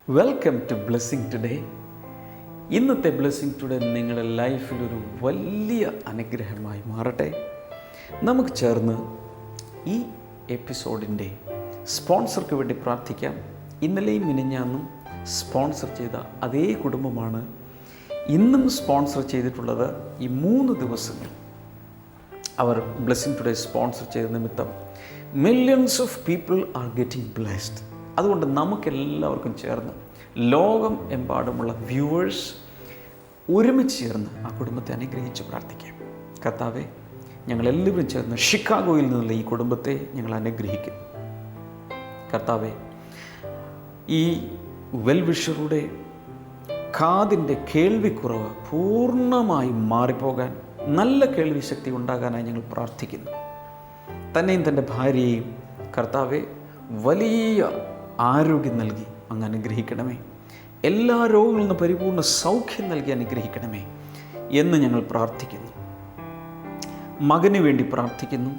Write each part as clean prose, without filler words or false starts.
Welcome to blessing today. ഇന്നത്തെ blessing today നിങ്ങളുടെ ലൈഫിലൊരു വലിയ അനുഗ്രഹമായി മാറട്ടെ. നമുക്ക് ചേർന്ന് ഈ എപ്പിസോഡിൻ്റെ സ്പോൺസർക്ക് വേണ്ടി പ്രാർത്ഥിക്കാം. ഇന്നലെയും മിനിഞ്ഞാന്നും സ്പോൺസർ ചെയ്ത അതേ കുടുംബമാണ് ഇന്നും സ്പോൺസർ ചെയ്തിട്ടുള്ളത്. ഈ 3 ദിവസങ്ങൾ അവർ ബ്ലെസ്സിങ് ടുഡേ സ്പോൺസർ ചെയ്ത നിമിത്തം millions of people are getting blessed. അതുകൊണ്ട് നമുക്കെല്ലാവർക്കും ചേർന്ന് ലോകം എമ്പാടുമുള്ള വ്യൂവേഴ്സ് ഒരുമിച്ച് ചേർന്ന് ആ കുടുംബത്തെ അനുഗ്രഹിച്ച് പ്രാർത്ഥിക്കാം. കർത്താവേ, ഞങ്ങളെല്ലാവരും ചേർന്ന് ഷിക്കാഗോയിൽ നിന്നുള്ള ഈ കുടുംബത്തെ ഞങ്ങൾ അനുഗ്രഹിക്കുന്നു. കർത്താവേ, ഈ വെൽവിഷറുടെ കാതിൻ്റെ കേൾവിക്കുറവ് പൂർണ്ണമായി മാറിപ്പോകാൻ, നല്ല കേൾവി ശക്തി ഉണ്ടാകാനായി ഞങ്ങൾ പ്രാർത്ഥിക്കുന്നു. തന്നെയും തൻ്റെ ഭാര്യയെയും കർത്താവെ വലിയ ആരോഗ്യം നൽകി അങ്ങ് അനുഗ്രഹിക്കണമേ. എല്ലാ രോഗങ്ങളിൽ നിന്ന് പരിപൂർണ്ണ സൗഖ്യം നൽകി അനുഗ്രഹിക്കണമേ എന്ന് ഞങ്ങൾ പ്രാർത്ഥിക്കുന്നു. മകന് വേണ്ടി പ്രാർത്ഥിക്കുന്നു.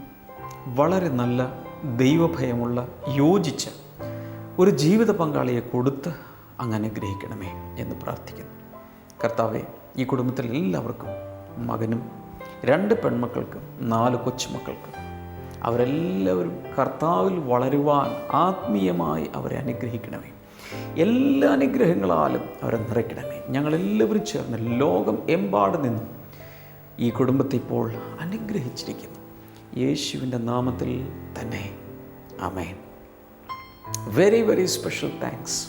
വളരെ നല്ല ദൈവഭയമുള്ള യോജിച്ച ഒരു ജീവിത പങ്കാളിയെ കൊടുത്ത് അങ്ങ് അനുഗ്രഹിക്കണമേ എന്ന് പ്രാർത്ഥിക്കുന്നു. കർത്താവെ, ഈ കുടുംബത്തിൽ എല്ലാവർക്കും, മകനും 2 പെൺമക്കൾക്കും 4 കൊച്ചുമക്കൾക്കും, അവരെല്ലാവരും കർത്താവിൽ വളരുവാൻ ആത്മീയമായി അവരെ അനുഗ്രഹിക്കണമേ. എല്ലാ അനുഗ്രഹങ്ങളാലും അവരെ നിറയ്ക്കണമേ. ഞങ്ങളെല്ലാവരും ചേർന്ന് ലോകം എമ്പാട് നിന്നും ഈ കുടുംബത്തെ ഇപ്പോൾ അനുഗ്രഹിച്ചിരിക്കുന്നു. യേശുവിൻ്റെ നാമത്തിൽ തന്നെ ആമേൻ. Very very special thanks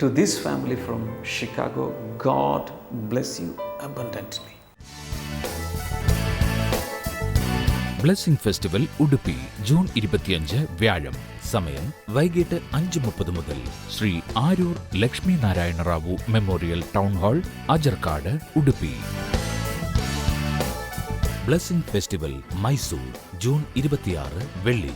to this family from Chicago. God bless you abundantly. Blessing festival Udupi June 25 വ്യാഴം. സമയം വൈകിട്ട് 5:30 മുതൽ. Shri Aroor Lakshmi Narayana Rao memorial town hall, Ajarkad, Udupi. Blessing festival Mysore June 26 വെള്ളി.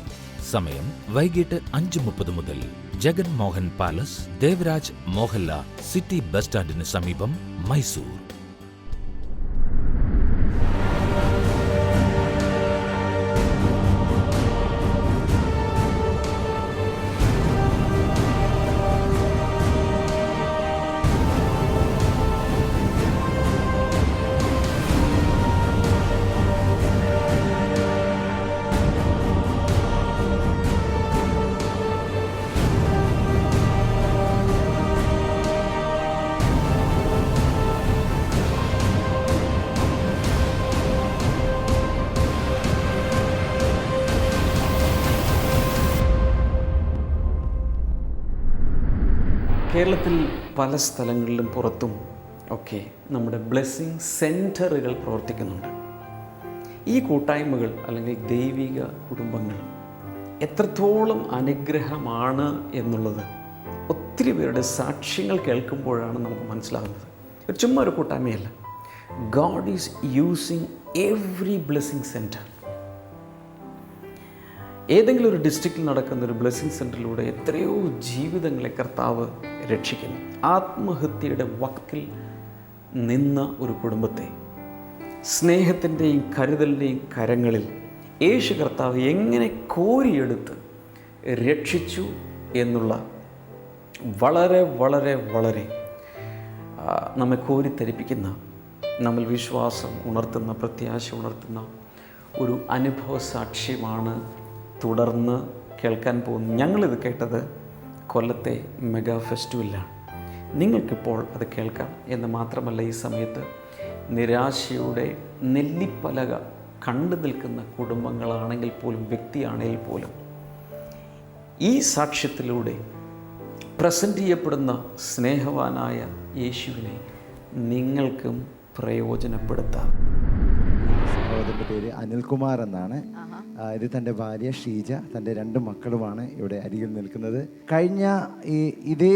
സമയം വൈകിട്ട് 5:30 മുതൽ. Jagan Mohan palace, Devaraj Mohalla, city bus സ്റ്റാൻഡിന് സമീപം, മൈസൂർ. കേരളത്തിൽ പല സ്ഥലങ്ങളിലും പുറത്തും ഒക്കെ നമ്മുടെ ബ്ലെസ്സിങ് സെൻറ്ററുകൾ പ്രവർത്തിക്കുന്നുണ്ട്. ഈ കൂട്ടായ്മകൾ അല്ലെങ്കിൽ ദൈവിക കുടുംബങ്ങൾ എത്രത്തോളം അനുഗ്രഹമാണ് എന്നുള്ളത് ഒത്തിരി പേരുടെ സാക്ഷ്യങ്ങൾ കേൾക്കുമ്പോഴാണ് നമുക്ക് മനസ്സിലാകുന്നത്. ചുമ്മാ ഒരു കൂട്ടായ്മയല്ല. God is using every blessing centre. ഏതെങ്കിലും ഒരു ഡിസ്ട്രിക്റ്റിൽ നടക്കുന്ന ഒരു ബ്ലെസ്സിങ് സെൻറ്ററിലൂടെ എത്രയോ ജീവിതങ്ങളെ കർത്താവ് രക്ഷിക്കുന്നു. ആത്മഹത്യയുടെ വക്കിൽ നിന്ന ഒരു കുടുംബത്തെ സ്നേഹത്തിൻ്റെയും കരുതലിൻ്റെയും കരങ്ങളിൽ യേശു കർത്താവ് എങ്ങനെ കോരിയെടുത്ത് രക്ഷിച്ചു എന്നുള്ള വളരെ വളരെ വളരെ നമ്മെ കോരിത്തരിപ്പിക്കുന്ന, നമ്മൾ വിശ്വാസം ഉണർത്തുന്ന, പ്രത്യാശ ഉണർത്തുന്ന ഒരു അനുഭവ സാക്ഷ്യമാണ് തുടർന്ന് കേൾക്കാൻ പോകുന്നു. ഞങ്ങളിത് കേട്ടത് കൊല്ലത്തെ മെഗാ ഫെസ്റ്റിവലിലാണ്. നിങ്ങൾക്കിപ്പോൾ അത് കേൾക്കാം എന്ന് മാത്രമല്ല, ഈ സമയത്ത് നിരാശയുടെ നെല്ലിപ്പലക കണ്ടു നിൽക്കുന്ന കുടുംബങ്ങളാണെങ്കിൽ പോലും, വ്യക്തിയാണെങ്കിൽ പോലും, ഈ സാക്ഷ്യത്തിലൂടെ പ്രസൻറ്റ് ചെയ്യപ്പെടുന്ന സ്നേഹവാനായ യേശുവിനെ നിങ്ങൾക്കും പ്രയോജനപ്പെടുത്താം. സഹോദരൻ്റെ പേര് അനിൽകുമാർ എന്നാണ്. ഇത് തൻ്റെ ഭാര്യ ഷീജ, തൻ്റെ 2 മക്കളുമാണ് ഇവിടെ അരികിൽ നിൽക്കുന്നത്. കഴിഞ്ഞ ഇതേ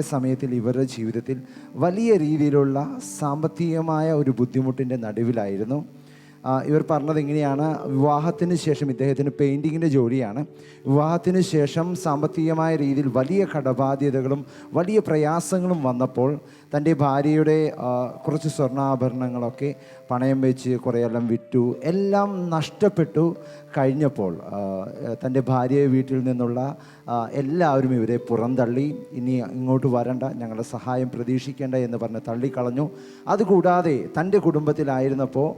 സമയത്തിൽ ഇവരുടെ ജീവിതത്തിൽ വലിയ രീതിയിലുള്ള സാമ്പത്തികമായ ഒരു ബുദ്ധിമുട്ടിൻ്റെ നടുവിലായിരുന്നു. ഇവർ പറഞ്ഞത് ഇങ്ങനെയാണ്. വിവാഹത്തിന് ശേഷം ഇദ്ദേഹത്തിന് പെയിൻറ്റിങ്ങിൻ്റെ ജോലിയാണ്. വിവാഹത്തിന് ശേഷം സാമ്പത്തികമായ രീതിയിൽ വലിയ കടബാധ്യതകളും വലിയ പ്രയാസങ്ങളും വന്നപ്പോൾ തൻ്റെ ഭാര്യയുടെ കുറച്ച് സ്വർണ്ണാഭരണങ്ങളൊക്കെ പണയം വെച്ച് കുറേയെല്ലാം വിറ്റു. എല്ലാം നഷ്ടപ്പെട്ടു കഴിഞ്ഞപ്പോൾ തൻ്റെ ഭാര്യയെ വീട്ടിൽ നിന്നുള്ള എല്ലാവരും ഇവരെ പുറന്തള്ളി. ഇനി ഇങ്ങോട്ട് വരണ്ട, ഞങ്ങളുടെ സഹായം പ്രതീക്ഷിക്കേണ്ട എന്ന് പറഞ്ഞ് തള്ളിക്കളഞ്ഞു. അതുകൂടാതെ തൻ്റെ കുടുംബത്തിലായിരുന്നപ്പോൾ,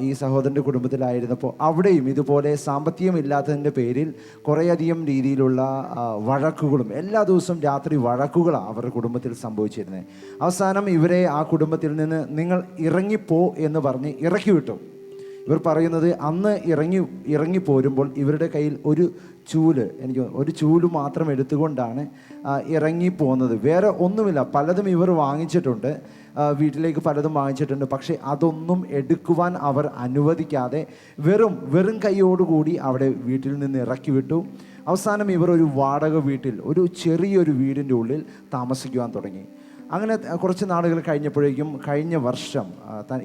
ഈ സഹോദരൻ്റെ കുടുംബത്തിലായിരുന്നപ്പോൾ അവിടെയും ഇതുപോലെ സാമ്പത്തികമില്ലാത്തതിൻ്റെ പേരിൽ കുറേയധികം രീതിയിലുള്ള വഴക്കുകളും, എല്ലാ ദിവസവും രാത്രി വഴക്കുകളാണ് അവരുടെ കുടുംബത്തിൽ സംഭവിച്ചിരുന്നത്. അവസാനം ഇവരെ ആ കുടുംബത്തിൽ നിന്ന് നിങ്ങൾ ഇറങ്ങിപ്പോ എന്ന് പറഞ്ഞ് ഇറക്കി വിട്ടു. ഇവർ പറയുന്നത് അന്ന് ഇറങ്ങി പോരുമ്പോൾ ഇവരുടെ കയ്യിൽ ഒരു ചൂല് മാത്രം എടുത്തുകൊണ്ടാണ് ഇറങ്ങിപ്പോകുന്നത്. വേറെ ഒന്നുമില്ല. പലതും ഇവർ വാങ്ങിച്ചിട്ടുണ്ട്, വീട്ടിലേക്ക് പലതും വാങ്ങിച്ചിട്ടുണ്ട്. പക്ഷേ അതൊന്നും എടുക്കുവാൻ അവർ അനുവദിക്കാതെ വെറും കൈയോടുകൂടി അവിടെ വീട്ടിൽ നിന്ന് ഇറക്കി വിട്ടു. അവസാനം ഇവർ ഒരു വാടക വീട്ടിൽ, ഒരു ചെറിയൊരു വീടിൻ്റെ ഉള്ളിൽ താമസിക്കുവാൻ തുടങ്ങി. അങ്ങനെ കുറച്ച് നാളുകൾ കഴിഞ്ഞപ്പോഴേക്കും കഴിഞ്ഞ വർഷം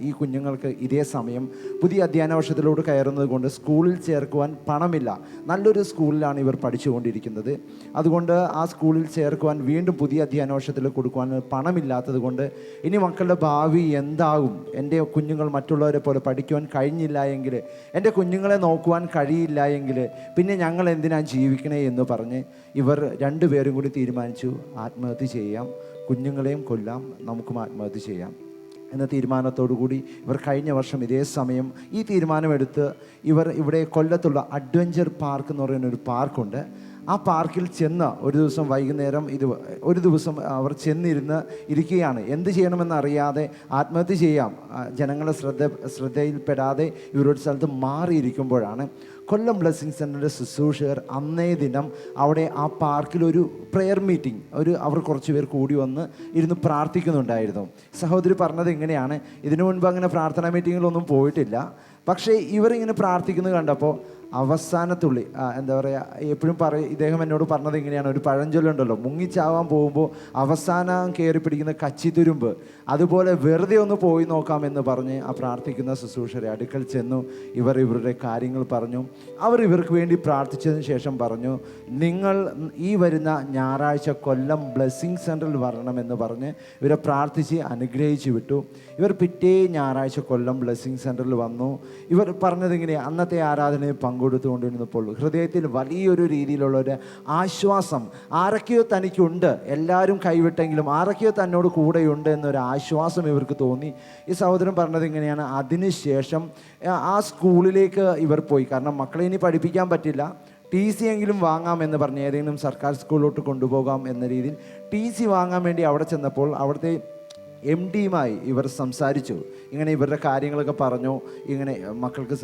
ഈ കുഞ്ഞുങ്ങൾക്ക് ഇതേ സമയം പുതിയ അധ്യയന വർഷത്തിലോട്ട് കയറുന്നത് കൊണ്ട് സ്കൂളിൽ ചേർക്കുവാൻ പണമില്ല. നല്ലൊരു സ്കൂളിലാണ് ഇവർ പഠിച്ചുകൊണ്ടിരിക്കുന്നത്. അതുകൊണ്ട് ആ സ്കൂളിൽ ചേർക്കുവാൻ വീണ്ടും പുതിയ അധ്യയന വർഷത്തിൽ കൊടുക്കുവാൻ പണമില്ലാത്തത് കൊണ്ട് ഇനി മക്കളുടെ ഭാവി എന്താകും, എൻ്റെ കുഞ്ഞുങ്ങൾ മറ്റുള്ളവരെ പോലെ പഠിക്കുവാൻ കഴിഞ്ഞില്ല എങ്കിൽ, എൻ്റെ കുഞ്ഞുങ്ങളെ നോക്കുവാൻ കഴിയില്ല എങ്കിൽ പിന്നെ ഞങ്ങൾ എന്തിനാണ് ജീവിക്കണേ എന്ന് പറഞ്ഞ് ഇവർ രണ്ടുപേരും കൂടി തീരുമാനിച്ചു, ആത്മഹത്യ ചെയ്യാം, കുഞ്ഞുങ്ങളെയും കൊല്ലാം, നമുക്കും ആത്മഹത്യ ചെയ്യാം എന്ന തീരുമാനത്തോടു കൂടി ഇവർ കഴിഞ്ഞ വർഷം ഇതേ സമയം ഈ തീരുമാനമെടുത്ത് ഇവിടെ കൊല്ലത്തുള്ള അഡ്വഞ്ചർ പാർക്ക് എന്ന് പറയുന്ന ഒരു പാർക്കുണ്ട്. ആ പാർക്കിൽ ചെന്ന് ഒരു ദിവസം വൈകുന്നേരം ഒരു ദിവസം അവർ ഇരിക്കുകയാണ്. എന്ത് ചെയ്യണമെന്നറിയാതെ ആത്മഹത്യ ചെയ്യാം, ജനങ്ങളുടെ ശ്രദ്ധയിൽപ്പെടാതെ ഇവരൊരു സ്ഥലത്ത് മാറിയിരിക്കുമ്പോഴാണ് കൊല്ലം ബ്ലെസ്സിങ് സെൻ്ററിൻ്റെ ശുശ്രൂഷകർ അന്നേ ദിനം അവിടെ ആ പാർക്കിലൊരു പ്രെയർ മീറ്റിംഗ്, അവർ കുറച്ച് പേർ കൂടി വന്ന് ഇരുന്ന് പ്രാർത്ഥിക്കുന്നുണ്ടായിരുന്നു. സഹോദരി പറഞ്ഞത് ഇങ്ങനെയാണ്, ഇതിനു മുൻപ് അങ്ങനെ പ്രാർത്ഥനാ മീറ്റിങ്ങിലൊന്നും പോയിട്ടില്ല. പക്ഷേ ഇവരിങ്ങനെ പ്രാർത്ഥിക്കുന്നത് കണ്ടപ്പോൾ അവസാനത്തുള്ളി എന്താ പറയുക, എപ്പോഴും ഇദ്ദേഹം എന്നോട് പറഞ്ഞത് ഇങ്ങനെയാണ്, ഒരു പഴഞ്ചൊല്ലുണ്ടല്ലോ, മുങ്ങിച്ചാവാൻ പോകുമ്പോൾ അവസാനം കയറി പിടിക്കുന്ന കച്ചിത്തുരുമ്പ്, അതുപോലെ വെറുതെ ഒന്ന് പോയി നോക്കാമെന്ന് പറഞ്ഞ് ആ പ്രാർത്ഥിക്കുന്ന ശുശ്രൂഷരെ അടുക്കൽ ചെന്നു. ഇവരുടെ കാര്യങ്ങൾ പറഞ്ഞു. ഇവർക്ക് വേണ്ടി പ്രാർത്ഥിച്ചതിന് ശേഷം പറഞ്ഞു, നിങ്ങൾ ഈ വരുന്ന ഞായറാഴ്ച കൊല്ലം ബ്ലെസ്സിങ് സെൻ്ററിൽ വരണമെന്ന് പറഞ്ഞ് ഇവരെ പ്രാർത്ഥിച്ച് അനുഗ്രഹിച്ച് വിട്ടു. ഇവർ പിറ്റേ ഞായറാഴ്ച കൊല്ലം ബ്ലെസ്സിങ് സെൻ്ററിൽ വന്നു. ഇവർ പറഞ്ഞത് ഇങ്ങനെയാണ്, അന്നത്തെ ആരാധനയിൽ പങ്കെടുത്തുകൊണ്ടിരുന്നപ്പോൾ ഹൃദയത്തിൽ വലിയൊരു രീതിയിലുള്ളൊരു ആശ്വാസം, ആരൊക്കെയോ തനിക്കുണ്ട്, എല്ലാവരും കൈവിട്ടെങ്കിലും ആരൊക്കെയോ തന്നോട് കൂടെയുണ്ട് എന്നൊരു ആശ്വാസം ഇവർക്ക് തോന്നി. ഈ സഹോദരൻ പറഞ്ഞത് ഇങ്ങനെയാണ്, അതിനുശേഷം ആ സ്കൂളിലേക്ക് ഇവർ പോയി. കാരണം മക്കളെ ഇനി പഠിപ്പിക്കാൻ പറ്റില്ല, TC എങ്കിലും വാങ്ങാമെന്ന് പറഞ്ഞ് ഏതെങ്കിലും സർക്കാർ സ്കൂളിലോട്ട് കൊണ്ടുപോകാം എന്ന രീതിയിൽ TC വാങ്ങാൻ വേണ്ടി അവിടെ ചെന്നപ്പോൾ അവിടുത്തെ MDയുമായി ഇവർ സംസാരിച്ചു. ഇങ്ങനെ ഇവരുടെ കാര്യങ്ങളൊക്കെ പറഞ്ഞു. ഇങ്ങനെ മക്കൾക്ക്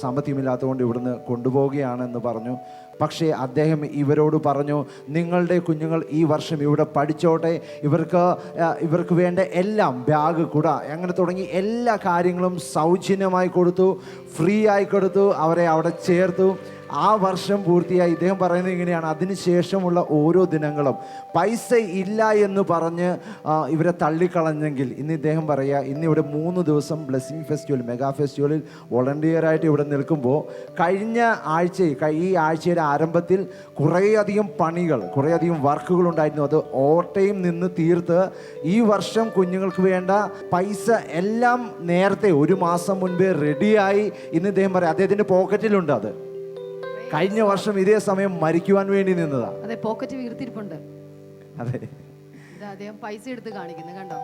സാമ്പത്തികമില്ലാത്തതുകൊണ്ട് ഇവിടുന്ന് കൊണ്ടുപോവുകയാണെന്ന് പറഞ്ഞു. പക്ഷേ അദ്ദേഹം ഇവരോട് പറഞ്ഞു, നിങ്ങളുടെ കുഞ്ഞുങ്ങൾ ഈ വർഷം ഇവിടെ പഠിച്ചോട്ടെ, ഇവർക്ക് വേണ്ട എല്ലാം, ബാഗ്, കുട, അങ്ങനെ തുടങ്ങി എല്ലാ കാര്യങ്ങളും സൗജന്യമായി കൊടുത്തു, ഫ്രീ ആയി കൊടുത്തു, അവരെ അവിടെ ചേർത്തു. ആ വർഷം പൂർത്തിയായി. ഇദ്ദേഹം പറയുന്നത് ഇങ്ങനെയാണ്, അതിനുശേഷമുള്ള ഓരോ ദിനങ്ങളും പൈസ ഇല്ല എന്ന് പറഞ്ഞ് ഇവരെ തള്ളിക്കളഞ്ഞെങ്കിൽ ഇന്ന് ഇദ്ദേഹം പറയുക, ഇന്നിവിടെ 3 ദിവസം ബ്ലെസ്സിങ് ഫെസ്റ്റിവൽ, മെഗാ ഫെസ്റ്റിവലിൽ വോളണ്ടിയറായിട്ട് ഇവിടെ നിൽക്കുമ്പോൾ കഴിഞ്ഞ ഈ ആഴ്ചയുടെ ആരംഭത്തിൽ കുറേയധികം വർക്കുകൾ ഉണ്ടായിരുന്നു. അത് ഓവർടൈം നിന്ന് തീർത്ത് ഈ വർഷം കുഞ്ഞുങ്ങൾക്ക് വേണ്ട പൈസ എല്ലാം നേരത്തെ 1 മാസം മുൻപേ റെഡിയായി. ഇന്ന് ഇദ്ദേഹം പറയാം, അദ്ദേഹത്തിൻ്റെ പോക്കറ്റിലുണ്ട്. അത് കഴിഞ്ഞ വർഷം ഇതേ സമയം മരിക്കുവാൻ വേണ്ടി നിന്നതാ. അതെ, പോക്കറ്റ് വീർത്തിരിപ്പുണ്ട്. അതെ, അദ്ദേഹം പൈസ എടുത്ത് കാണിക്കുന്നത് കണ്ടോ.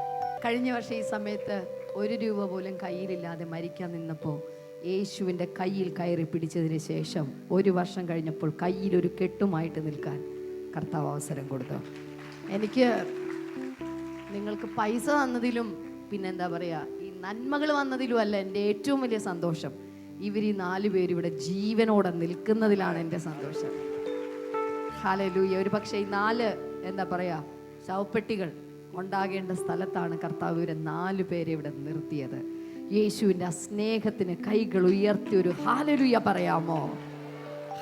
കഴിഞ്ഞ വർഷം ഈ സമയത്ത് 1 രൂപ പോലും കയ്യിലില്ലാതെ മരിക്കാൻ നിന്നപ്പോൾ യേശുവിൻ്റെ കയ്യിൽ കയറി പിടിച്ചതിന് ശേഷം 1 വർഷം കഴിഞ്ഞപ്പോൾ കയ്യിലൊരു കെട്ടുമായിട്ട് നിൽക്കാൻ കർത്താവ് അവസരം കൊടുത്തു. എനിക്ക് നിങ്ങൾക്ക് പൈസ തന്നതിലും പിന്നെന്താ പറയുക, ഈ നന്മകൾ വന്നതിലും അല്ല എൻ്റെ ഏറ്റവും വലിയ സന്തോഷം, ഇവർ ഈ 4 പേര് ഇവിടെ ജീവനോടെ നിൽക്കുന്നതിലാണ് എൻ്റെ സന്തോഷം. ഹല്ലേലൂയ. ഒരു പക്ഷേ ഈ 4 എന്താ പറയുക ശവപ്പെട്ടികൾ ഉണ്ടാകേണ്ട സ്ഥലത്താണ് കർത്താവ് ഇവരെ 4 പേരെ ഇവിടെ നിർത്തിയത്. യേശുവിൻ്റെ ആ സ്നേഹത്തിന് കൈകൾ ഉയർത്തി ഒരു ഹല്ലേലൂയ പറയാമോ?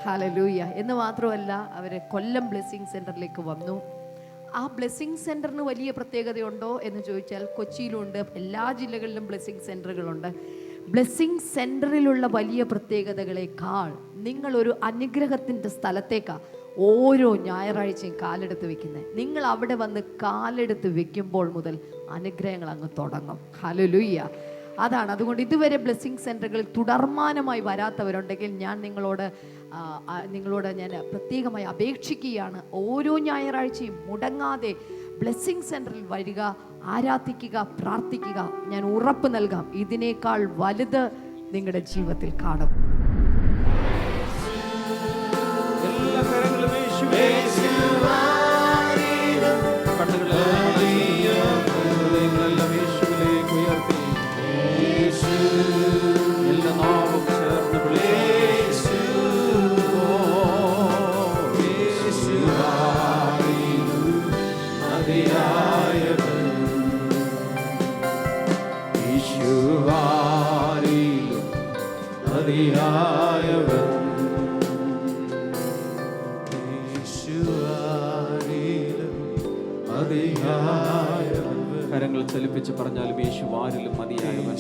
ഹല്ലേലൂയ. എന്ന് മാത്രമല്ല, അവർ കൊല്ലം ബ്ലെസ്സിങ് സെൻ്ററിലേക്ക് വന്നു. ആ ബ്ലെസ്സിങ് സെൻ്ററിന് വലിയ പ്രത്യേകതയുണ്ടോ എന്ന് ചോദിച്ചാൽ, കൊച്ചിയിലുണ്ട്, എല്ലാ ജില്ലകളിലും ബ്ലെസ്സിങ് സെൻ്ററുകളുണ്ട്. ബ്ലെസ്സിങ് സെൻറ്ററിലുള്ള വലിയ പ്രത്യേകതകളെക്കാൾ നിങ്ങളൊരു അനുഗ്രഹത്തിൻ്റെ സ്ഥലത്തേക്കാണ് ഓരോ ഞായറാഴ്ചയും കാലെടുത്ത് വെക്കുന്നത്. നിങ്ങൾ അവിടെ വന്ന് കാലെടുത്ത് വെക്കുമ്പോൾ മുതൽ അനുഗ്രഹങ്ങൾ അങ്ങ് തുടങ്ങും. ഹല്ലേലൂയ. അതാണ്. അതുകൊണ്ട് ഇതുവരെ ബ്ലെസ്സിങ് സെൻറ്ററുകളിൽ തുടർമാനമായി വരാത്തവരുണ്ടെങ്കിൽ ഞാൻ നിങ്ങളോട് ഞാൻ പ്രത്യേകമായി അപേക്ഷിക്കുകയാണ്. ഓരോ ഞായറാഴ്ചയും മുടങ്ങാതെ ബ്ലെസ്സിങ് സെൻറ്ററിൽ വരിക, ആരാധിക്കുക, പ്രാർത്ഥിക്കുക. ഞാൻ ഉറപ്പ് നൽകാം, ഇതിനേക്കാൾ വലുത് നിങ്ങളുടെ ജീവിതത്തിൽ കാണും. കരങ്ങൾ ചലിപ്പിച്ച് പറഞ്ഞാലും യേശു ആരിലും മതിയായവൻ.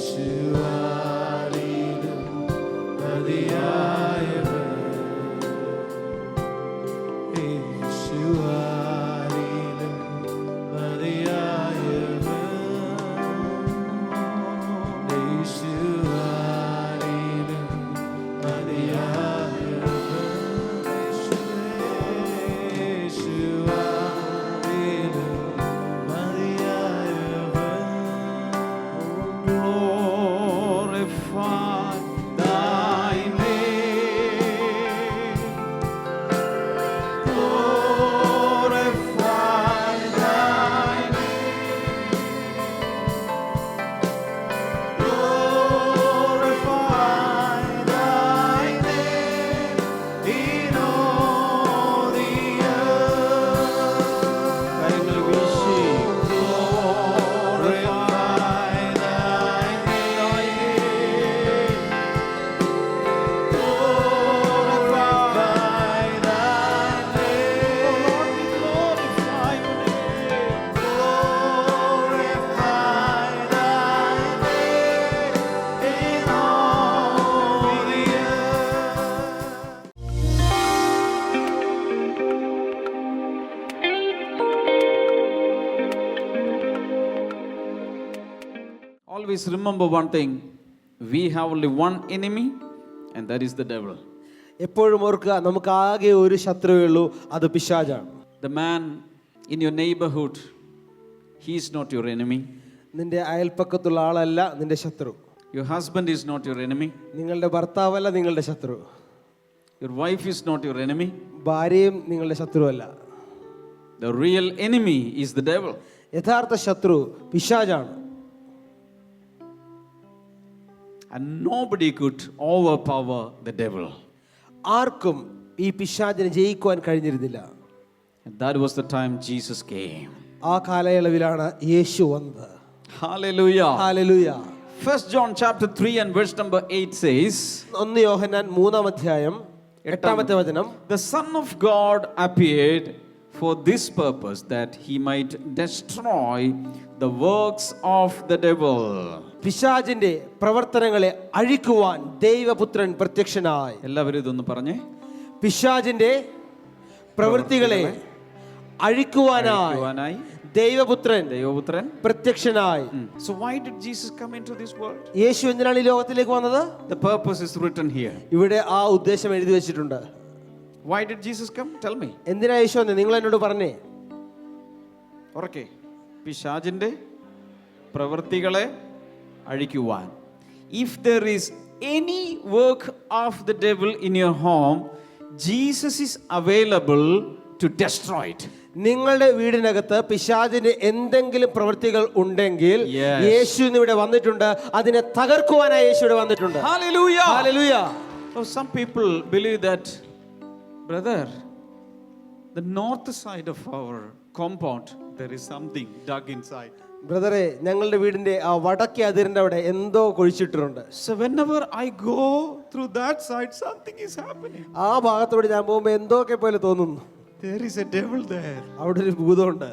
Always remember one thing, we have only one enemy and that is the devil. എപ്പോഴും ഓർക്കുക, നമുക്ക് ആകെ ഒരു ശത്രുവേ ഉള്ളൂ, അത് പിശാചാണ്. The man in your neighborhood, he is not your enemy. നിന്റെ അയൽപ്പക്കത്തുള്ള ആളല്ല നിന്റെ ശത്രു. Your husband is not your enemy. നിങ്ങളുടെ ഭർത്താവല്ല നിങ്ങളുടെ ശത്രു. Your wife is not your enemy. ഭാര്യയും നിങ്ങളുടെ ശത്രുവല്ല. The real enemy is the devil. യഥാർത്ഥ ശത്രു പിശാചാണ്. And nobody could overpower the devil. ആർക്കും ഈ പിശാചിനെ ജയിക്കുവാൻ കഴിഞ്ഞിരുന്നില്ല. And that was the time Jesus came. ആ കാലയളവിലാണ് യേശു വന്നത്. Hallelujah. Hallelujah. 1 John chapter 3 and verse number 8 says, 1 യോഹന്നാൻ 3-ാം അധ്യായം 8-ാമത്തെ വചനം, the Son of God appeared for this purpose, that he might destroy the works of the devil. പിശാചിന്റെ പ്രവർത്തനങ്ങളെ അഴിക്കുവാൻ ദൈവപുത്രൻ പ്രത്യക്ഷനായി. എല്ലാവരും ഇതൊന്ന് പറഞ്ഞേ. പിശാചിന്റെ പ്രവൃത്തികളെ അഴിക്കുവാനായി ദൈവപുത്രൻ പ്രത്യക്ഷനായി. So why did Jesus come into this world? യേശു എന്തിനാണ് ഈ ലോകത്തിലേക്ക് വന്നത്? The purpose is written here. ഇവിടെ ആ ഉദ്ദേശം എഴുതി വെച്ചിട്ടുണ്ട്. Why did Jesus come? Tell me. എന്തിനാ യേശു വന്നത്? നിങ്ങൾ എന്നോട് പറഞ്ഞേ. ഓർക്കെ, പിശാചിന്റെ പ്രവൃത്തികളെ അഴിക്കുവാൻ. If there is any work of the devil in your home, Jesus is available to destroy it. നിങ്ങളുടെ വീടിനകത്ത് പിശാചിന്റെ എന്തെങ്കിലും പ്രവൃത്തികൾ ഉണ്ടെങ്കിൽ യേശു ഇവിടെ വന്നിട്ടുണ്ട്, അതിനെ തകർക്കുവാനായി യേശു ഇവിടെ വന്നിട്ടുണ്ട്. Hallelujah. Hallelujah. So some people believe that, brother, the north side of our compound there is something dug inside. ബ്രദറെ, ഞങ്ങളുടെ വീടിന്റെ ആ വടക്കേ അതിരിന്റെ അവിടെ എന്തോ കുഴിച്ചിട്ടുണ്ട്. So whenever I go through that side, something is happening. ആ ഭാഗത്തോടെ ഞാൻ പോകുമ്പോൾ എന്തൊക്കെ പോലെ തോന്നുന്നു. There is a devil there. അവിടെ ഒരു ഭൂതമുണ്ട്.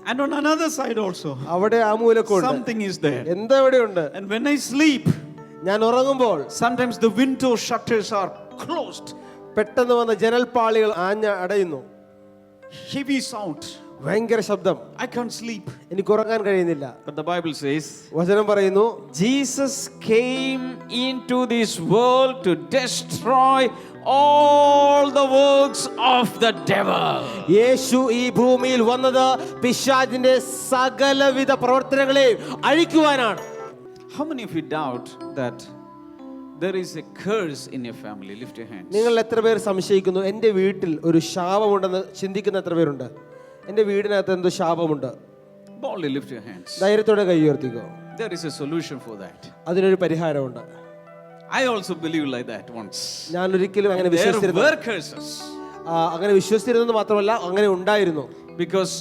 And on another side also, അവിടെ ആ മൂലക്കുണ്ട്. something is there. എന്തോ എവിടെയുണ്ട്. And when I sleep, ഞാൻ ഉറങ്ങുമ്പോൾ sometimes the window shutters are closed. പെട്ടെന്ന് വന്ന ജനൽപ്പാളികൾ അടയുന്നു. Heavy sound. ഭയങ്കര ശബ്ദം. I can't sleep. എനിക്ക് ഉറങ്ങാൻ കഴിയുന്നില്ല. But the Bible says, വചനം പറയുന്നു, Jesus came into this world to destroy all the works of the devil. യേശു ഈ ഭൂമിയിൽ വന്നത് പിശാചിന്റെ സകലവിധ പ്രവർത്തനങ്ങളെയും അഴിക്കുവാനാണ്. How many of you doubt that there is a curse in your family? Lift your hands. നിങ്ങൾ എത്ര പേർ സംശയിക്കുന്നു എൻ്റെ വീട്ടിൽ ഒരു ശാപമുണ്ടെന്ന് ചിന്തിക്കുന്ന എത്ര പേരുണ്ട്? എൻ്റെ വീടിനകത്ത് എന്തോ ശാപമുണ്ട്? Boldly lift your hands. ധൈര്യത്തോടെ കൈ ഉയർത്തിക്കോ. There is a solution for that. അതിനൊരു പരിഹാരമുണ്ട്. I also believe like that once. ഞാൻ ഒരിക്കലും അങ്ങനെ There വിശ്വസിച്ചിരുന്നു. were curses. അങ്ങനെ വിശ്വസിച്ചിരുന്നത് മാത്രമല്ല, അങ്ങനെ ഉണ്ടായിരുന്നു. Because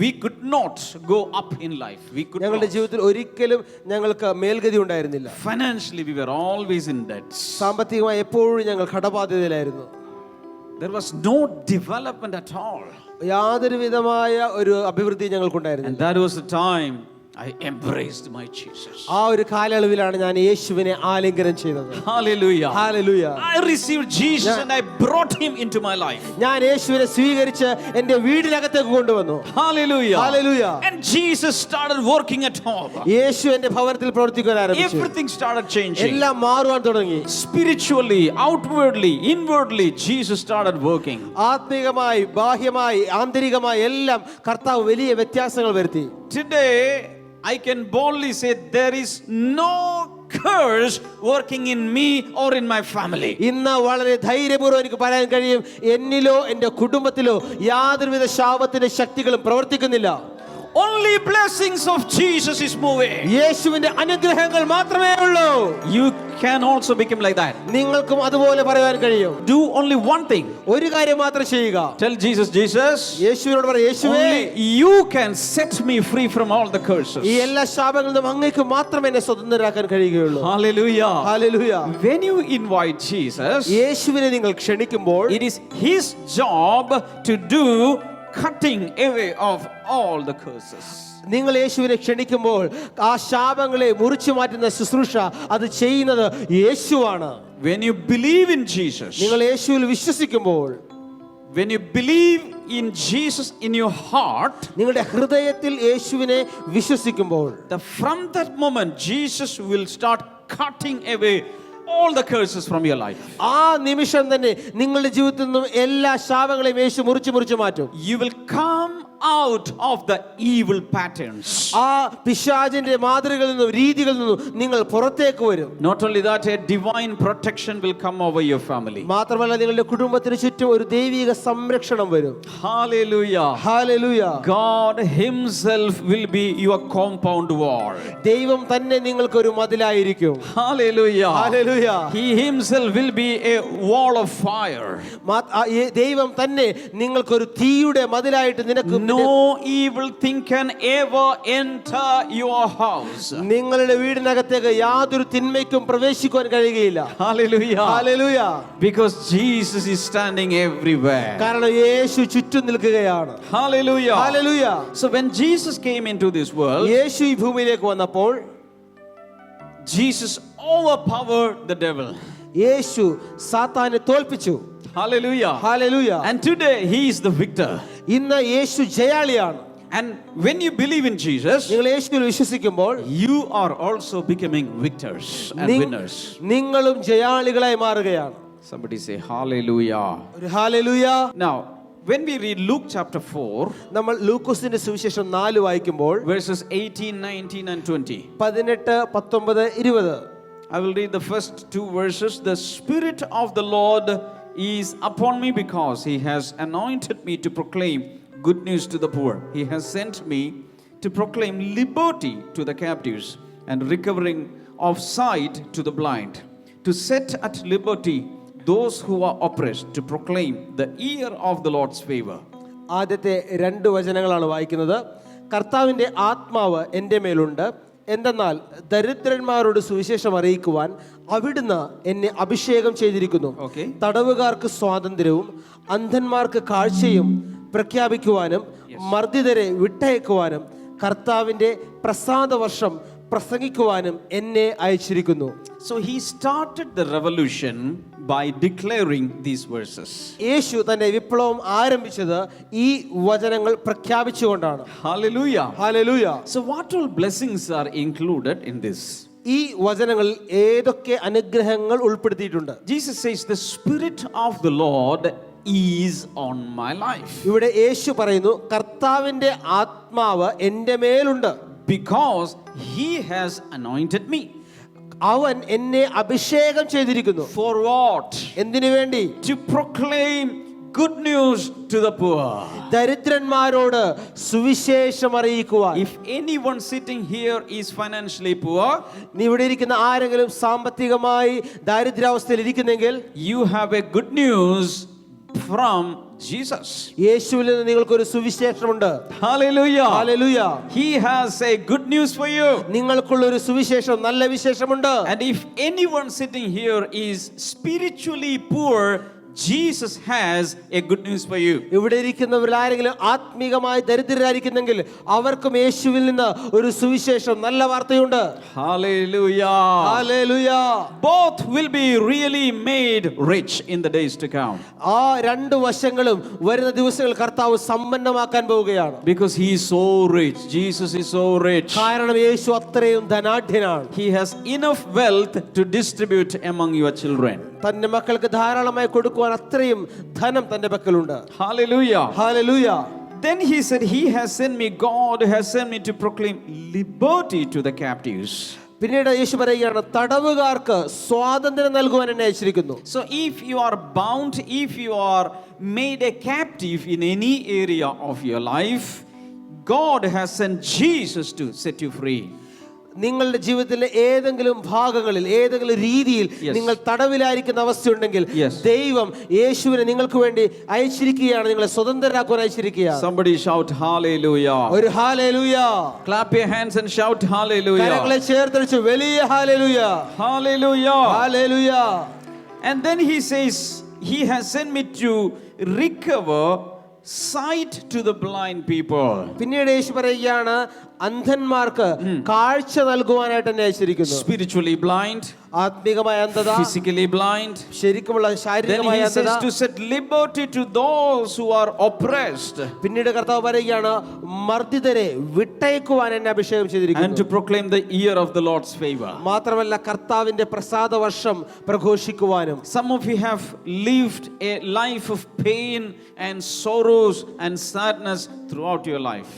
we could not go up in life. We could ഞങ്ങളുടെ not. ജീവിതത്തിൽ ഒരിക്കലും ഞങ്ങൾക്ക് മേൽഗതി ഉണ്ടായിരുന്നില്ല. Financially we were always in debt. സാമ്പത്തികമായി എപ്പോഴും ഞങ്ങൾ കടബാധ്യതയിലായിരുന്നു. There was no development at all. യാതൊരു വിധമായ ഒരു അഭിവൃദ്ധി And ഞങ്ങൾക്കുണ്ടായിരുന്നില്ല. that was the time I embraced my Jesus. ആ ഒരു കാലയളവിലാണ് ഞാൻ യേശുവിനെ ആലിംഗനം ചെയ്തത്. Hallelujah. Hallelujah. I received Jesus and I brought him into my life. ഞാൻ യേശുവിനെ സ്വീകരിച്ച് എൻ്റെ വീടിനകത്തേക്ക് കൊണ്ടുവന്നു. Hallelujah. Hallelujah. And Jesus started working at home. യേശു എൻ്റെ ഭവനത്തിൽ പ്രവർത്തിക്കാൻ ആരംഭിച്ചു. Everything started changing. എല്ലാം മാറുവാൻ തുടങ്ങി. Spiritually, outwardly, inwardly, Jesus started working. ആത്മീകമായി, ബാഹ്യമായി, ആന്തരികമായി എല്ലാം കർത്താവ് വലിയ വ്യത്യാസങ്ങൾ വരുത്തി. Today, I can boldly say there is no curse working in me or in my family. ഇന്ന് വളരെ ധൈര്യപൂർവ്വം എനിക്ക് പറയാൻ കഴിയും, എന്നിലോ എൻ്റെ കുടുംബത്തിലോ യാതൊരുവിധ ശാപത്തിന്റെ ശക്തികളും പ്രവർത്തിക്കുന്നില്ല. Only blessings of Jesus is moving. യേശുവിന്റെ അനുഗ്രഹങ്ങൾ മാത്രമേ ഉള്ളൂ. You can also become like that. നിങ്ങൾക്കും അതുപോലെ പറയാൻ കഴിയും. Do only one thing. ഒരു കാര്യം മാത്രം ചെയ്യുക. Tell Jesus, Jesus, യേശുവിനോട് പറ, യേശുവേ, only you can set me free from all the curses. ഈ എല്ലാ ശാപങ്ങളിൽ നിന്നും അങ്ങേക്ക് മാത്രമേ എന്നെ സ്വതന്ത്രരാക്കാൻ കഴിയുകയുള്ളൂ. Hallelujah. Hallelujah. When you invite Jesus, യേശുവിനെ നിങ്ങൾ ക്ഷണിക്കുമ്പോൾ it is his job to do cutting away of all the curses. നിങ്ങൾ യേശുവിനെ ക്ഷണിക്കുമ്പോൾ ആ ശാപങ്ങളെ മുറിച്ചു മാറ്റുന്ന ശുശ്രൂഷ അത് ചെയ്യുന്നത് യേശുവാണ്. When you believe in Jesus, നിങ്ങൾ യേശുവിൽ വിശ്വസിക്കുമ്പോൾ, when you believe in Jesus in your heart, നിങ്ങളുടെ ഹൃദയത്തിൽ യേശുവിനെ വിശ്വസിക്കുമ്പോൾ, from that moment Jesus will start cutting away all the curses from your life. ആ നിമിഷം തന്നെ നിങ്ങളുടെ ജീവിതത്തിൽ നിന്നും എല്ലാ ശാപങ്ങളെയും യേശു മുറിച്ചു മാറ്റും. You will come out of the evil patterns. ആ പിശാചിന്റെ മാതൃകകളിൽ നിന്നും രീതികളിൽ നിന്നും നിങ്ങൾ പുറത്തേക്ക് വരും. Not only that, a divine protection will come over your family. മാത്രമല്ല നിങ്ങളുടെ കുടുംബത്തിന് ചുറ്റും ഒരു ദൈവിക സംരക്ഷണം വരും. Hallelujah. Hallelujah. God himself will be your compound wall. ദൈവം തന്നെ നിങ്ങൾക്ക് ഒരു മതിലായിരിക്കും. Hallelujah. Hallelujah. He himself will be a wall of fire. ദൈവം തന്നെ നിങ്ങൾക്ക് ഒരു തീയുടെ മതിലായിട്ട് നിനക്ക് No evil thing can ever enter your house. നിങ്ങളുടെ വീടിനകത്തേക്ക് യാതൊരു തിന്മയ്ക്കും പ്രവേശിക്കാൻ കഴിയുകയില്ല. Hallelujah. Hallelujah. Because Jesus is standing everywhere. കാരണം യേശു ചുറ്റും നിൽക്കുകയാണ്. Hallelujah. Hallelujah. So when Jesus came into this world, യേശു ഈ ഭൂമിയിലേക്ക് വന്നപ്പോൾ Jesus overpowered the devil. യേശു സാത്താനെ തോൽപ്പിച്ചു. Hallelujah. Hallelujah. And today he is the victor. ഇന്ന് യേശു ജയാളിയാണ്. And when you believe in Jesus, നിങ്ങൾ യേശുവിൽ വിശ്വസിക്കുമ്പോൾ you are also becoming victors and winners. നിങ്ങളും ജയാളികളായി മാറുകയാണ്. Somebody say hallelujah. ഒരു hallelujah. Now, when we read Luke chapter 4, നമ്മൾ ലൂക്കോസിന്റെ സുവിശേഷം 4 വായിക്കുമ്പോൾ verses 18, 19 and 20. 18, 19, 20. I will read the first 2 verses. The Spirit of the Lord is upon me because he has anointed me to proclaim good news to the poor. He has sent me to proclaim liberty to the captives and recovering of sight to the blind, to set at liberty those who are oppressed, to proclaim the year of the Lord's favor. ആദ്യത്തെ 2 വചനങ്ങളാണ് വായിക്കുന്നത്. കർത്താവിന്റെ ആത്മാവ് എൻ്റെ മേലുണ്ട്, എന്തെന്നാൽ ദരിദ്രന്മാരോട് സുവിശേഷം അറിയിക്കുവാൻ അവിടുന്ന് എന്നെ അഭിഷേകം ചെയ്തിരിക്കുന്നു. തടവുകാർക്ക് സ്വാതന്ത്ര്യവും അന്ധന്മാർക്ക് കാഴ്ചയും പ്രഖ്യാപിക്കുവാനും മർദ്ദിതരെ വിട്ടയക്കുവാനും കർത്താവിൻ്റെ പ്രസാദ വർഷം പ്രസംഗിക്കുവാനും എന്നെ അയച്ചിരിക്കുന്നു. So he started the revolution by declaring these verses. യേശു തന്റെ വിപ്ലവം ആരംഭിച്ചത് ഈ വചനങ്ങൾ പ്രഖ്യാപിച്ചുകൊണ്ടാണ്. Hallelujah. Hallelujah. So what all blessings are included in this? ഈ വചനങ്ങളിൽ ഏതൊക്കെ അനുഗ്രഹങ്ങൾ ഉൾപ്പെടുത്തിയിട്ടുണ്ട്? Jesus says the Spirit of the Lord is on my life. ഇവിടെ യേശു പറയുന്നു, കർത്താവിന്റെ ആത്മാവ് എൻ്റെ മേലുണ്ട്. Because he has anointed me. അവൻ എന്നെ അഭിഷേകം ചെയ്തിരിക്കുന്നു. For what? എന്തിനു വേണ്ടി? To proclaim good news to the poor. ദരിദ്രന്മാരോട് സുവിശേഷം അറിയിക്കുവാൻ. If anyone sitting here is financially poor, നീ ഇവിടെ ഇരിക്കുന്ന ആരെങ്കിലും സാമ്പത്തികമായി ദാരിദ്ര്യാവസ്ഥയിൽ ഇരിക്കുന്നെങ്കിൽ, you have a good news from Jesus. യേശുവിൽ നിന്ന് നിങ്ങൾക്കൊരു സുവിശേഷമുണ്ട്. Hallelujah. Hallelujah. He has a good news for you. നിങ്ങൾക്കുള്ള ഒരു സുവിശേഷം, നല്ല വിശേഷമുണ്ട്. And if anyone sitting here is spiritually poor, Jesus has a good news for you. ഇവിടെ ഇരിക്കുന്നവരിൽ ആരെങ്കിലും ആത്മീകമായി ദരിദ്രരായിരിക്കുന്നെങ്കിൽ അവർക്കും യേശുവിൽ നിന്ന് ഒരു സുവിശേഷം, നല്ല വാർത്തയുണ്ട്. Hallelujah. Hallelujah. Both will be really made rich in the days to come. ആ രണ്ട് വശങ്ങളും വരുന്ന ദിവസങ്ങൾ കർത്താവ് സമ്പന്നമാക്കാൻ പോവുകയാണ്. Because he is so rich. Jesus is so rich. കാരണം യേശു അത്രയും ധനാഢ്യനാണ്. He has enough wealth to distribute among your children. തന്റെ മക്കൾക്ക് ധാരാളമായി കൊടുക്കുവാൻ അത്രയും ധനം തന്റെ പക്കലുണ്ട്. Hallelujah. Hallelujah. Then he said, he has sent me, God has sent me to proclaim liberty to the captives. പിന്നീട് യേശു പറയുകയാണ്, തടവുകാർക്ക് സ്വാതന്ത്ര്യം നൽകുവാൻ എന്നെ അയച്ചിരിക്കുന്നു. So if you are bound, if you are made a captive in any area of your life, God has sent Jesus to set you free. നിങ്ങളുടെ ജീവിതത്തിലെ ഏതെങ്കിലും ഭാഗങ്ങളിൽ, ഏതെങ്കിലും രീതിയിൽ നിങ്ങൾ തടവിലായിരിക്കുന്ന അവസ്ഥയുണ്ടെങ്കിൽ, ദൈവം യേശുവിനെ നിങ്ങൾക്ക് വേണ്ടി അയച്ചിരിക്കുകയാണ്, നിങ്ങളെ സ്വതന്ത്രരാക്കുവാൻ അയച്ചിരിക്കുകയാണ്. Somebody shout hallelujah. ഒരു hallelujah. Clap your hands and shout hallelujah. കരങ്ങളെ ചേർത്തടിച്ച് വലിയ hallelujah. Hallelujah. Hallelujah. And then he says, he has sent me to recover sight to the blind people. പിന്നീട് യേശു പറയുകയാണ്, അന്ധന്മാർക്ക് കാഴ്ച നൽകുവാനായിട്ട് എന്നെ അയച്ചിരിക്കുന്നു. Spiritually blind, ആത്മീകമായ അന്ധത, physically blind. ശരിക്കുമുള്ള Then ശാരീരികമായ he അന്ധത. says to set liberty to those who are oppressed. പിന്നീട് കർത്താവ് പറയുകയാണ്, മർദ്ദിതരെ വിട്ടയക്കുവാൻ എന്നെ അഭിഷേകം And ചെയ്തിരിക്കുന്നു. to proclaim the year of the Lord's favor. മാത്രമല്ല കർത്താവിന്റെ പ്രസാദ വർഷം പ്രഘോഷിക്കുവാനും. Some of you have lived a life of pain and sorrows and sadness throughout your life.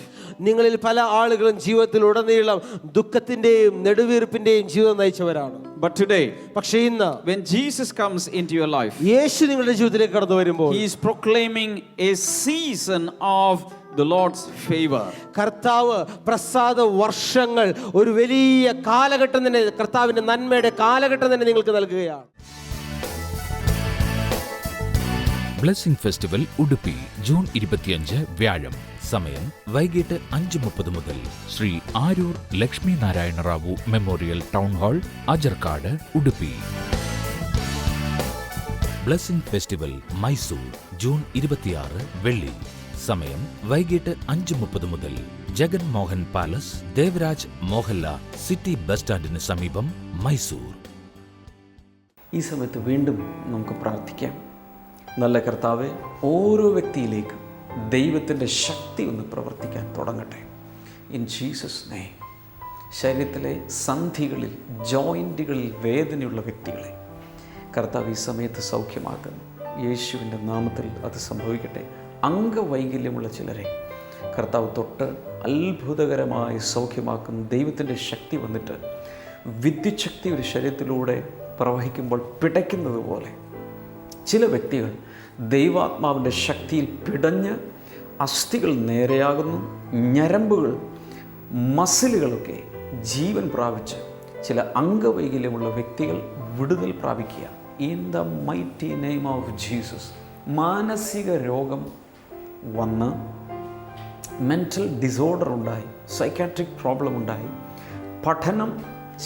നിങ്ങളിൽ പല ആളുകളും ജീവിതത്തിൽ ഉടനീളം ദുഃഖത്തിന്റെയും നെടുവീർപ്പിന്റെയും ജീവിതം നയിച്ചവരാണ്. But today, പക്ഷേ ഇന്ന് when Jesus comes into your life, യേശു നിങ്ങളുടെ ജീവിതത്തിലേക്ക് കടന്നു വരുമ്പോൾ he is proclaiming a season of the Lord's favor. കർത്താവ് പ്രസാദ വർഷങ്ങൾ, ഒരു വലിയ കാലഘട്ടം തന്നെ, കർത്താവിന്റെ നന്മയുടെ കാലഘട്ടം തന്നെ നിങ്ങൾക്ക് നൽകുകയാണ്. ബ്ലെസ്സിംഗ് ഫെസ്റ്റിവൽ ഉടുപ്പി ജൂൺ 25 വ്യാഴം. സമയം വൈകിട്ട് 5:30 മുതൽ. Shri Aroor Lakshmi Narayana Rao memorial town hall, Ajarkad, Udupi. Blessing festival Mysore June 26 വെള്ളി. സമയം വൈകിട്ട് 5:30 മുതൽ. Jagan Mohan palace, Devaraj Mohalla, city bus സ്റ്റാൻഡിന് സമീപം, മൈസൂർ. ഈ സമയത്ത് വീണ്ടും നമുക്ക് പ്രാർത്ഥിക്കാം. നല്ല കർത്താവെ, ഓരോ വ്യക്തിയിലേക്കും ദൈവത്തിൻ്റെ ശക്തി ഒന്ന് പ്രവർത്തിക്കാൻ തുടങ്ങട്ടെ. In Jesus name. ശരീരത്തിലെ സന്ധികളിൽ, ജോയിൻറ്റുകളിൽ വേദനയുള്ള വ്യക്തികളെ കർത്താവ് ഈ സമയത്ത് സൗഖ്യമാക്കുന്നു. യേശുവിൻ്റെ നാമത്തിൽ അത് സംഭവിക്കട്ടെ. അംഗവൈകല്യമുള്ള ചിലരെ കർത്താവ് തൊട്ട് അത്ഭുതകരമായി സൗഖ്യമാക്കുന്ന ദൈവത്തിൻ്റെ ശക്തി വന്നിട്ട് വിദ്യുത് ശക്തി ഒരു ശരീരത്തിലൂടെ പ്രവഹിക്കുമ്പോൾ പിടയ്ക്കുന്നത് പോലെ ചില വ്യക്തികൾ ദൈവാത്മാവിൻ്റെ ശക്തിയിൽ പിടഞ്ഞ് അസ്ഥികൾ നേരെയാകുന്നു, ഞരമ്പുകൾ, മസിലുകളൊക്കെ ജീവൻ പ്രാപിച്ച് ചില അംഗവൈകല്യമുള്ള വ്യക്തികൾ വിടുതൽ പ്രാപിക്കുക. In the mighty name of Jesus. മാനസിക രോഗം വന്ന്, മെൻ്റൽ ഡിസോർഡർ ഉണ്ടായി, സൈക്കാട്രിക് പ്രോബ്ലം ഉണ്ടായി, പഠനം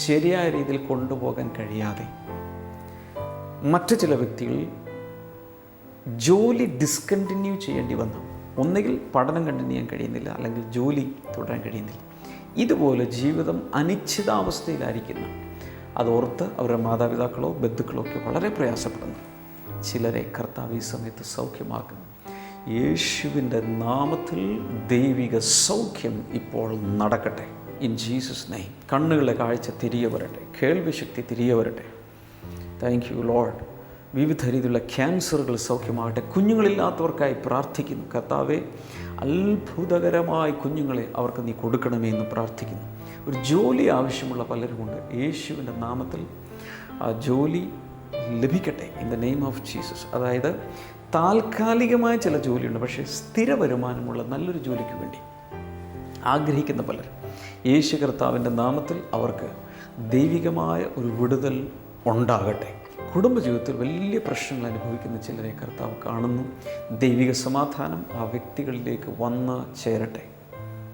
ശരിയായ രീതിയിൽ കൊണ്ടുപോകാൻ കഴിയാതെ, മറ്റു ചില വ്യക്തികൾ ജോലി ഡിസ്കണ്ടിന്യൂ ചെയ്യേണ്ടി വന്നു. ഒന്നുകിൽ പഠനം കണ്ടിന്യൂ ചെയ്യാൻ കഴിയുന്നില്ല, അല്ലെങ്കിൽ ജോലി തുടരാൻ കഴിയുന്നില്ല. ഇതുപോലെ ജീവിതം അനിശ്ചിതാവസ്ഥയിലായിരിക്കുന്ന അതോർത്ത് അവരുടെ മാതാപിതാക്കളോ ബന്ധുക്കളോ ഒക്കെ വളരെ പ്രയാസപ്പെടുന്നു. ചിലരെ കർത്താവ് ഈ സമയത്ത് സൗഖ്യമാക്കുന്നു. യേശുവിൻ്റെ നാമത്തിൽ ദൈവിക സൗഖ്യം ഇപ്പോൾ നടക്കട്ടെ. In Jesus name. കണ്ണുകളെ കാഴ്ച തിരികെ വരട്ടെ, കേൾവിശക്തി തിരികെ വരട്ടെ. Thank you Lord. വിവിധ രീതിയിലുള്ള ക്യാൻസറുകൾ സൗഖ്യമാകട്ടെ. കുഞ്ഞുങ്ങളില്ലാത്തവർക്കായി പ്രാർത്ഥിക്കുന്നു. കർത്താവെ, അത്ഭുതകരമായ കുഞ്ഞുങ്ങളെ അവർക്ക് നീ കൊടുക്കണമേ എന്ന് പ്രാർത്ഥിക്കുന്നു. ഒരു ജോലി ആവശ്യമുള്ള പലരുമുണ്ട്. യേശുവിൻ്റെ നാമത്തിൽ ആ ജോലി ലഭിക്കട്ടെ in the name of Jesus. അതായത് താൽക്കാലികമായ ചില ജോലിയുണ്ട്, പക്ഷേ സ്ഥിര വരുമാനമുള്ള നല്ലൊരു ജോലിക്ക് വേണ്ടി ആഗ്രഹിക്കുന്ന പലർ, യേശു കർത്താവിൻ്റെ നാമത്തിൽ അവർക്ക് ദൈവികമായ ഒരു വിടുതൽ ഉണ്ടാകട്ടെ. കുടുംബജീവിതത്തിൽ വലിയ പ്രശ്നങ്ങൾ അനുഭവിക്കുന്ന ചിലരെ കർത്താവ് കാണുന്നു. ദൈവിക സമാധാനം ആ വ്യക്തികളിലേക്ക് വന്ന് ചേരട്ടെ.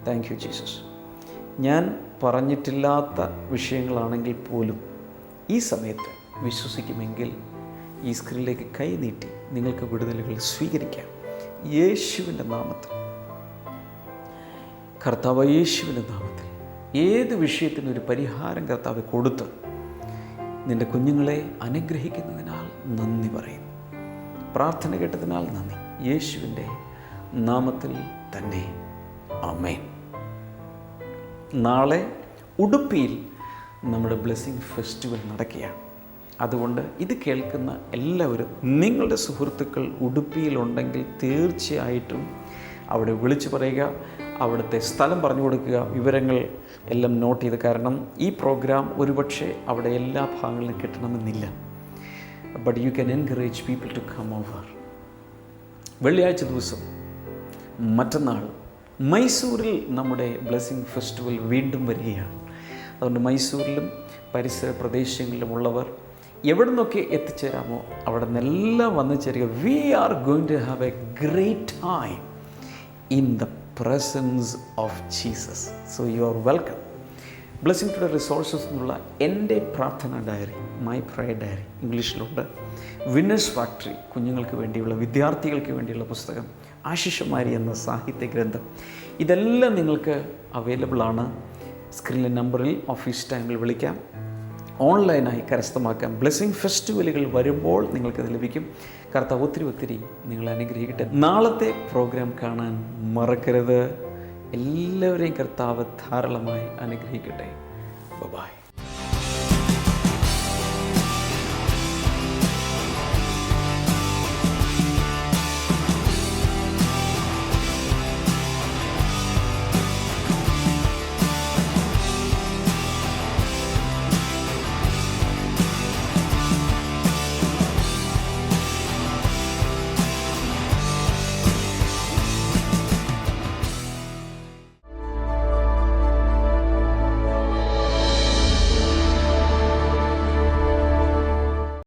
Thank you Jesus. ഞാൻ പറഞ്ഞിട്ടില്ലാത്ത വിഷയങ്ങളാണെങ്കിൽ പോലും ഈ സമയത്ത് വിശ്വസിക്കുമെങ്കിൽ ഈ സ്ക്രീനിലേക്ക് കൈ നീട്ടി നിങ്ങൾക്ക് വിടുതലുകൾ സ്വീകരിക്കാം. യേശുവിൻ്റെ നാമത്തിൽ, കർത്താവ് യേശുവിൻ്റെ നാമത്തിൽ ഏത് വിഷയത്തിനൊരു പരിഹാരം കർത്താവ് കൊടുത്ത് നിൻ്റെ കുഞ്ഞുങ്ങളെ അനുഗ്രഹിക്കുന്നതിനാൽ നന്ദി പറയുന്നു. പ്രാർത്ഥന കേട്ടതിനാൽ നന്ദി. യേശുവിൻ്റെ നാമത്തിൽ തന്നെ ആമേൻ. നാളെ ഉടുപ്പിയിൽ നമ്മുടെ ബ്ലെസ്സിങ് ഫെസ്റ്റിവൽ നടക്കുകയാണ്. അതുകൊണ്ട് ഇത് കേൾക്കുന്ന എല്ലാവരും, നിങ്ങളുടെ സുഹൃത്തുക്കൾ ഉടുപ്പിയിലുണ്ടെങ്കിൽ തീർച്ചയായിട്ടും അവിടെ വിളിച്ചു പറയുക, അവിടുത്തെ സ്ഥലം പറഞ്ഞു കൊടുക്കുക, വിവരങ്ങൾ എല്ലാം നോട്ട് ചെയ്ത്. കാരണം ഈ പ്രോഗ്രാം ഒരുപക്ഷെ അവിടെ എല്ലാ ഭാഗങ്ങളിലും കിട്ടണമെന്നില്ല. But you can encourage people to come over. വെള്ളിയാഴ്ച ദിവസം മറ്റന്നാൾ മൈസൂരിൽ നമ്മുടെ ബ്ലെസ്സിങ് ഫെസ്റ്റിവൽ വീണ്ടും വരികയാണ്. അതുകൊണ്ട് മൈസൂരിലും പരിസര പ്രദേശങ്ങളിലുമുള്ളവർ എവിടെ നിന്നൊക്കെ എത്തിച്ചേരാമോ അവിടെ നിന്നെല്ലാം വന്നു ചേരുക. We are going to have a great time in the presence of Jesus. So you are welcome. Blessing today resources എന്നുള്ള എൻ്റെ പ്രാർത്ഥന ഡയറി, മൈ പ്രയർ ഡയറി ഇംഗ്ലീഷിലുണ്ട്. വിന്നേഴ്സ് ഫാക്ടറി, കുഞ്ഞുങ്ങൾക്ക് വേണ്ടിയുള്ള, വിദ്യാർത്ഥികൾക്ക് വേണ്ടിയുള്ള പുസ്തകം, ആശിഷമാരി എന്ന സാഹിത്യ ഗ്രന്ഥം, ഇതെല്ലാം നിങ്ങൾക്ക് അവൈലബിൾ ആണ്. സ്ക്രീനിലെ നമ്പറിൽ ഓഫീസ് ടൈമിൽ വിളിക്കാം, ഓൺലൈനായി കരസ്ഥമാക്കാം. ബ്ലെസ്സിങ് ഫെസ്റ്റിവലുകൾ വരുമ്പോൾ നിങ്ങൾക്കത് ലഭിക്കും. കർത്താവ് ഒത്തിരി നിങ്ങളെ അനുഗ്രഹിക്കട്ടെ. നാളത്തെ പ്രോഗ്രാം കാണാൻ മറക്കരുത്. എല്ലാവരെയും കർത്താവ് ധാരാളമായി അനുഗ്രഹിക്കട്ടെ. ബൈ.